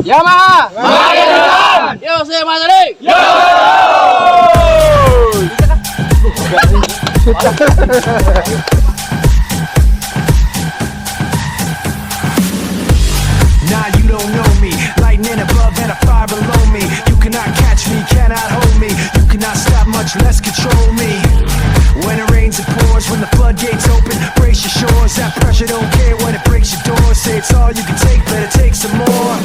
Ya Ma. Makin. Yo saya Mas Ari. Yo. Nah, you don't know me. Lightning above and a fire below me. You cannot catch me, cannot hold me. You cannot stop, much less control me. When it rains, it pours. When the floodgates open, brace your shores. That pressure don't care when it breaks your doors. Say it's all you can take, better take some more.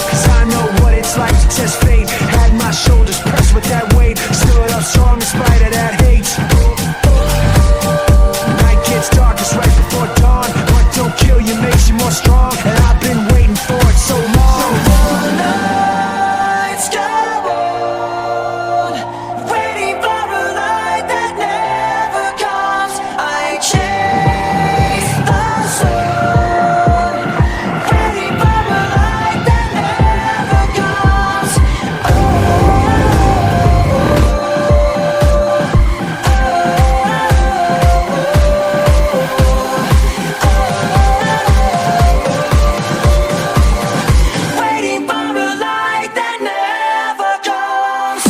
Cause I know what it's like to test fate. Had my shoulders pressed with that weight. Stood up strong in spite of that hate. Night gets darkest right before dawn. What don't kill you makes you more strong. And I've been waiting for it so long. Nights go on, waiting for a light that never comes. I chase the sun, waiting for a light that never comes. Waiting for a light that never comes.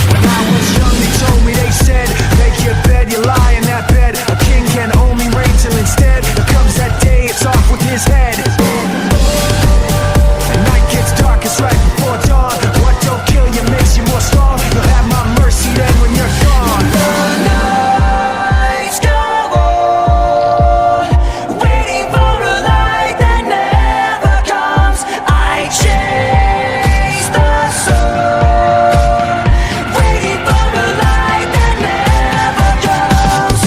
When I was young, they told me, they said, make your bed, you lie in that bed. A king can only reign till instead there comes that day, it's off with his head. And night gets darkest right before dawn. What don't kill you makes you more strong. You'll have my mercy then when you're gone. The nights go on, waiting for a light that never comes. I chase the sun, waiting for a light that never comes.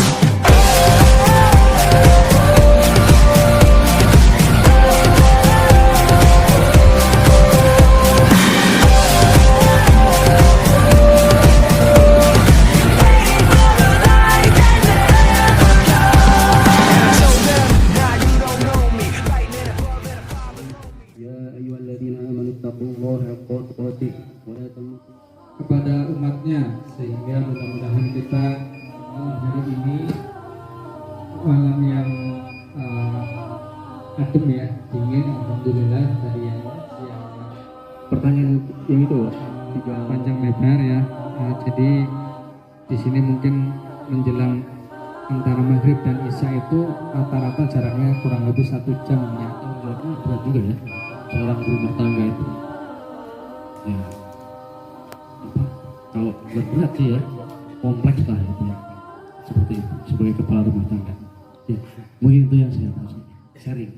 Kepada umatnya, sehingga mudah-mudahan kita hari ini malam yang adem ya, dingin, alhamdulillah. Tadi yang pertanyaan yang itu panjang lebar ya. Jadi di sini mungkin menjelang antara maghrib dan isya itu rata-rata jaraknya kurang lebih 1 jam ya. Berat juga ya seorang rumah tangga itu ya. Kalau berat sih ya, kompleks lah itu ya, seperti itu sebagai kepala rumah tangga ya. Mungkin itu yang saya tahu sharing.